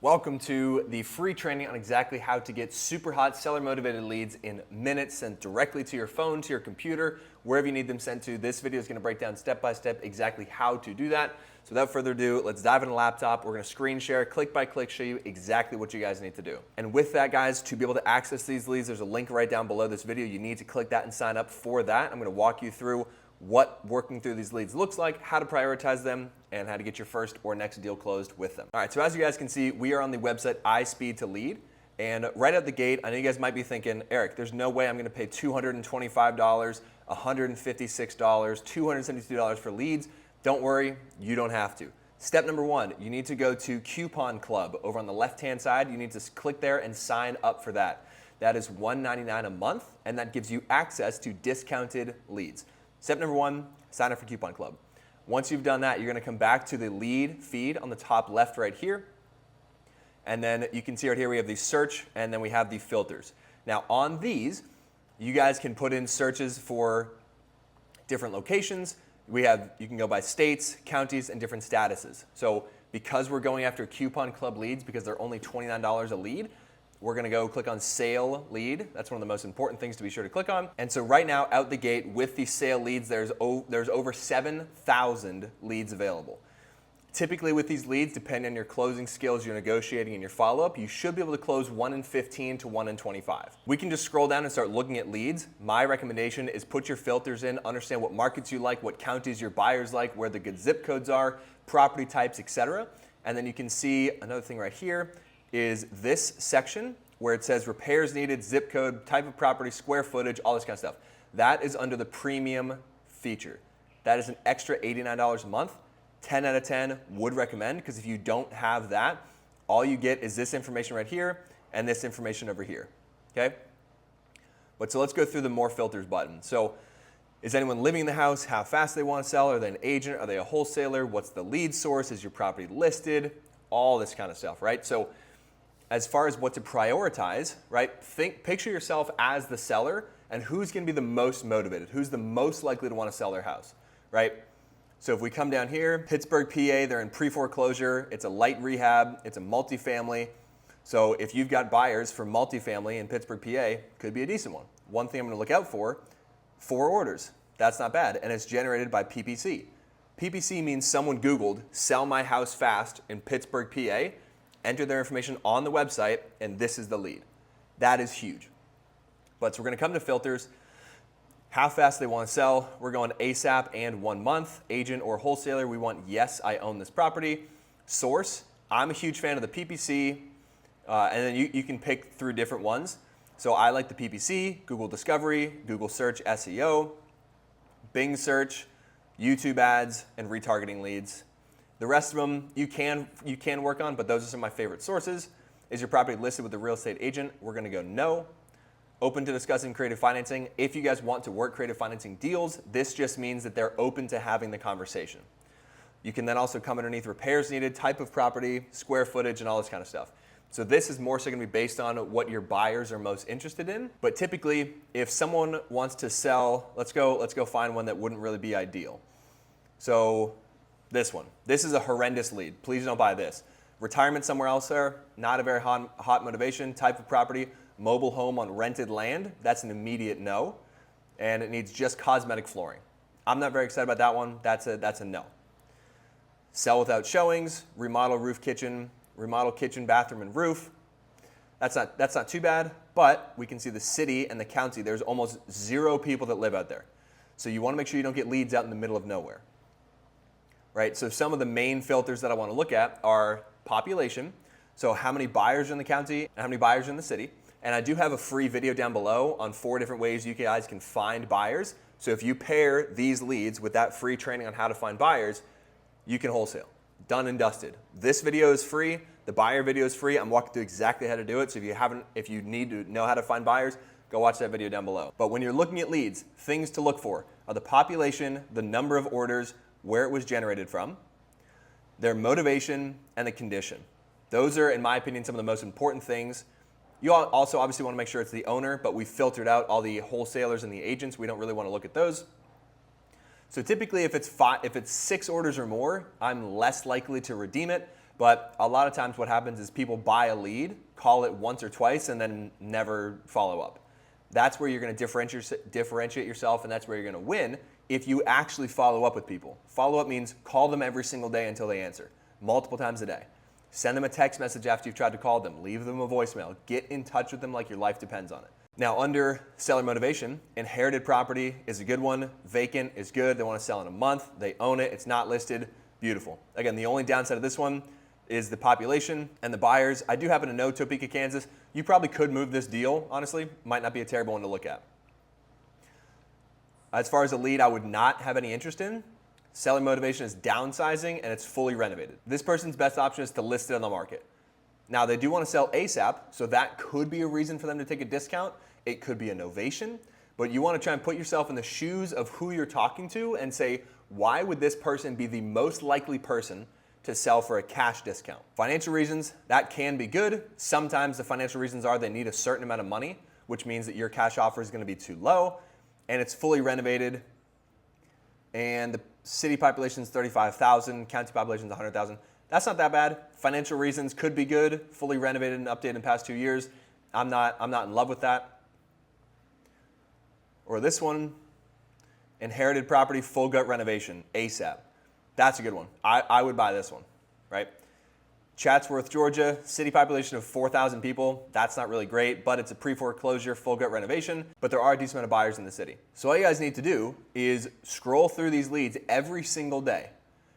Welcome to the free training on exactly how to get super hot seller motivated leads in minutes sent directly to your phone, to your computer, wherever you need them sent to. This video is going to break down step by step exactly how to do that. So without further ado, let's dive into the laptop. We're going to screen share, click by click, show you exactly what you guys need to do. And with that, guys, to be able to access these leads, there's a link right down below this video. You need to click that and sign up for that. I'm going to walk you through what working through these leads looks like, how to prioritize them, and how to get your first or next deal closed with them. All right, so as you guys can see, we are on the website iSpeedToLead. And right out the gate, I know you guys might be thinking, Eric, there's no way I'm gonna pay $225, $156, $272 for leads. Don't worry, you don't have to. Step number one, you need to go to Coupon Club. Over on the left-hand side, you need to click there and sign up for that. That is $199 a month, and that gives you access to discounted leads. Step number one, sign up for Coupon Club. Once you've done that, you're gonna come back to the lead feed on the top left right here. And then you can see right here we have the search and then we have the filters. Now on these, you guys can put in searches for different locations. You can go by states, counties, and different statuses. So because we're going after Coupon Club leads because they're only $29 a lead, we're gonna go click on Sale Lead. That's one of the most important things to be sure to click on. And so right now, out the gate with the sale leads, there's over 7,000 leads available. Typically with these leads, depending on your closing skills, your negotiating, and your follow-up, you should be able to close 1 in 15 to 1 in 25. We can just scroll down and start looking at leads. My recommendation is put your filters in, understand what markets you like, what counties your buyers like, where the good zip codes are, property types, etc. And then you can see another thing right here is this section where it says repairs needed, zip code, type of property, square footage, all this kind of stuff. That is under the premium feature. That is an extra $89 a month. 10 out of 10 would recommend, because if you don't have that, all you get is this information right here and this information over here, okay? But so let's go through the more filters button. So is anyone living in the house? How fast they want to sell? Are they an agent? Are they a wholesaler? What's the lead source? Is your property listed? All this kind of stuff, right? So as far as what to prioritize, right? Picture yourself as the seller and who's gonna be the most motivated, who's the most likely to wanna sell their house, right? So if we come down here, Pittsburgh, PA, they're in pre-foreclosure, it's a light rehab, it's a multifamily. So if you've got buyers for multifamily in Pittsburgh, PA, could be a decent one. One thing I'm gonna look out for, 4 orders. That's not bad, and it's generated by PPC. PPC means someone Googled, sell my house fast in Pittsburgh, PA, enter their information on the website, and this is the lead. That is huge. But so we're gonna come to filters, how fast they wanna sell. We're going ASAP and 1 month. Agent or wholesaler, we want yes, I own this property. Source, I'm a huge fan of the PPC, and then you can pick through different ones. So I like the PPC, Google Discovery, Google Search SEO, Bing Search, YouTube ads, and retargeting leads. The rest of them you can work on, but those are some of my favorite sources. Is your property listed with a real estate agent? We're gonna go no. Open to discussing creative financing. If you guys want to work creative financing deals, this just means that they're open to having the conversation. You can then also come underneath repairs needed, type of property, square footage, and all this kind of stuff. So this is more so gonna be based on what your buyers are most interested in. But typically, if someone wants to sell, let's go find one that wouldn't really be ideal. So this one. This is a horrendous lead. Please don't buy this. Retirement somewhere else there, not a very hot motivation. Type of property, mobile home on rented land. That's an immediate no. And it needs just cosmetic flooring. I'm not very excited about that one. That's a no. Sell without showings, remodel roof kitchen, remodel kitchen, bathroom, and roof. That's not too bad, but we can see the city and the county. There's almost 0 people that live out there. So you wanna make sure you don't get leads out in the middle of nowhere. Right, so some of the main filters that I want to look at are population, so how many buyers are in the county and how many buyers are in the city. And I do have a free video down below on 4 different ways you guys can find buyers. So if you pair these leads with that free training on how to find buyers, you can wholesale. Done and dusted. This video is free, the buyer video is free. I'm walking through exactly how to do it. So if you need to know how to find buyers, go watch that video down below. But when you're looking at leads, things to look for are the population, the number of orders, where it was generated from, their motivation, and the condition. Those are, in my opinion, some of the most important things. You also obviously want to make sure it's the owner, but we filtered out all the wholesalers and the agents. We don't really want to look at those. So typically if it's 6 orders or more, I'm less likely to redeem it. But a lot of times what happens is people buy a lead, call it once or twice, and then never follow up. That's where you're going to differentiate yourself, and that's where you're going to win if you actually follow up with people. Follow up means call them every single day until they answer, multiple times a day. Send them a text message after you've tried to call them. Leave them a voicemail. Get in touch with them like your life depends on it. Now, under seller motivation, inherited property is a good one. Vacant is good. They want to sell in a month. They own it. It's not listed. Beautiful. Again, the only downside of this one is the population and the buyers. I do happen to know Topeka, Kansas. You probably could move this deal, honestly. Might not be a terrible one to look at. As far as a lead I would not have any interest in, seller motivation is downsizing and it's fully renovated. This person's best option is to list it on the market. Now, they do want to sell ASAP, so that could be a reason for them to take a discount. It could be a novation, but you want to try and put yourself in the shoes of who you're talking to and say, why would this person be the most likely person to sell for a cash discount? Financial reasons, that can be good. Sometimes the financial reasons are they need a certain amount of money, which means that your cash offer is going to be too low, and it's fully renovated, and the city population is 35,000, county population is 100,000. That's not that bad. Financial reasons could be good, fully renovated and updated in the past 2 years. I'm not in love with that. Or this one, inherited property, full gut renovation, ASAP. That's a good one. I would buy this one, right? Chatsworth, Georgia, city population of 4,000 people. That's not really great, but it's a pre-foreclosure, full gut renovation, but there are a decent amount of buyers in the city. So all you guys need to do is scroll through these leads every single day.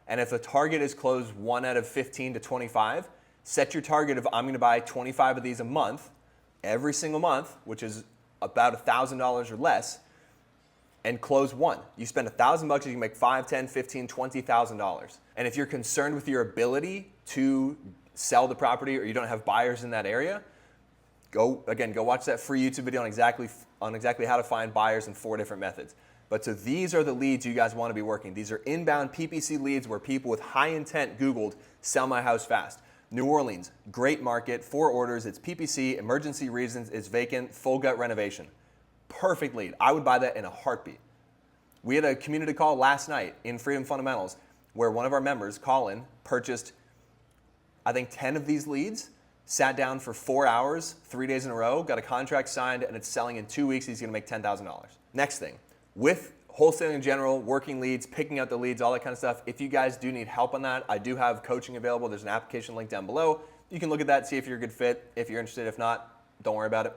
And if the target is close 1 out of 15 to 25, set your target of I'm going to buy 25 of these a month, every single month, which is about $1,000 or less, and close one. You spend $1,000, you can make $5, $10, $15, $20,000. And if you're concerned with your ability to sell the property or you don't have buyers in that area, go watch that free YouTube video on exactly how to find buyers in 4 different methods. But so these are the leads you guys want to be working. These are inbound PPC leads where people with high intent Googled, sell my house fast. New Orleans, great market, 4 orders, it's PPC, emergency reasons, it's vacant, full gut renovation. Perfect lead. I would buy that in a heartbeat. We had a community call last night in Freedom Fundamentals where one of our members, Colin, purchased, I think, 10 of these leads, sat down for 4 hours, 3 days in a row, got a contract signed, and it's selling in 2 weeks. He's going to make $10,000. Next thing, with wholesaling in general, working leads, picking out the leads, all that kind of stuff, if you guys do need help on that, I do have coaching available. There's an application link down below. You can look at that, see if you're a good fit. If you're interested, if not, don't worry about it.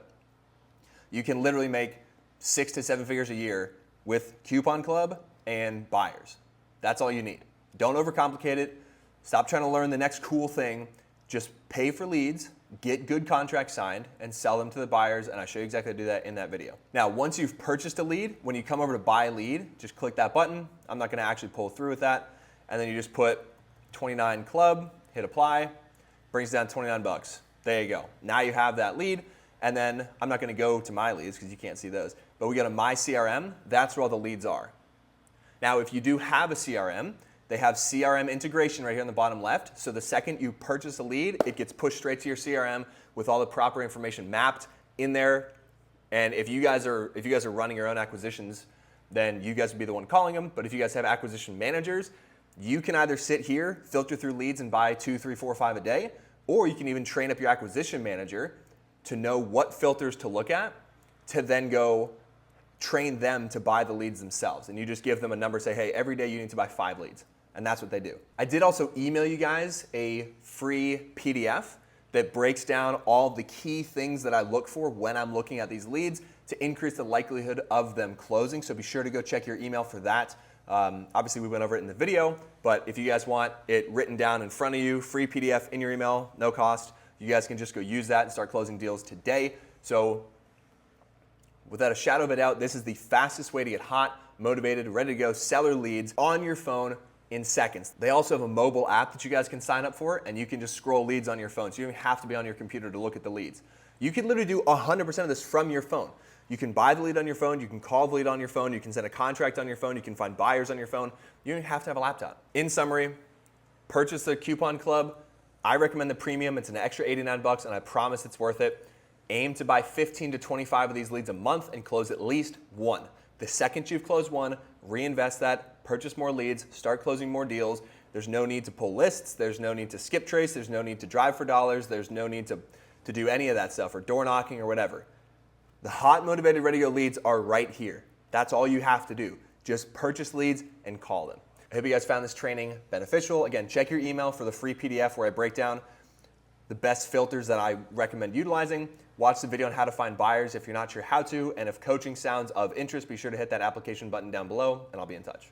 You can literally make 6 to 7 figures a year with Coupon Club and buyers. That's all you need. Don't overcomplicate it. Stop trying to learn the next cool thing. Just pay for leads, get good contracts signed, and sell them to the buyers, and I show you exactly how to do that in that video. Now, once you've purchased a lead, when you come over to buy lead, just click that button. I'm not gonna actually pull through with that. And then you just put 29 club, hit apply, brings down 29 bucks. There you go. Now you have that lead, and then I'm not gonna go to my leads because you can't see those, but we go to my CRM, that's where all the leads are. Now, if you do have a CRM, they have CRM integration right here on the bottom left. So the second you purchase a lead, it gets pushed straight to your CRM with all the proper information mapped in there. And if you guys are running your own acquisitions, then you guys would be the one calling them. But if you guys have acquisition managers, you can either sit here, filter through leads and buy 2, 3, 4, 5 a day, or you can even train up your acquisition manager to know what filters to look at to then go train them to buy the leads themselves. And you just give them a number, say, hey, every day you need to buy 5 leads. And that's what they do. I did also email you guys a free PDF that breaks down all the key things that I look for when I'm looking at these leads to increase the likelihood of them closing. So be sure to go check your email for that. Obviously, we went over it in the video, but if you guys want it written down in front of you, free PDF in your email, no cost, you guys can just go use that and start closing deals today. So without a shadow of a doubt, this is the fastest way to get hot, motivated, ready to go seller leads on your phone in seconds. They also have a mobile app that you guys can sign up for, and you can just scroll leads on your phone. So you don't even have to be on your computer to look at the leads. You can literally do 100% of this from your phone. You can buy the lead on your phone, you can call the lead on your phone, you can send a contract on your phone, you can find buyers on your phone. You don't even have to have a laptop. In summary, purchase the Coupon Club. I recommend the premium. It's an extra 89 bucks, and I promise it's worth it. Aim to buy 15 to 25 of these leads a month and close at least 1. The second you've closed 1, reinvest that, purchase more leads, start closing more deals. There's no need to pull lists. There's no need to skip trace. There's no need to drive for dollars. There's no need to do any of that stuff or door knocking or whatever. The hot, motivated, ready to go leads are right here. That's all you have to do. Just purchase leads and call them. I hope you guys found this training beneficial. Again, check your email for the free PDF where I break down the best filters that I recommend utilizing. Watch the video on how to find buyers if you're not sure how to. And if coaching sounds of interest, be sure to hit that application button down below and I'll be in touch.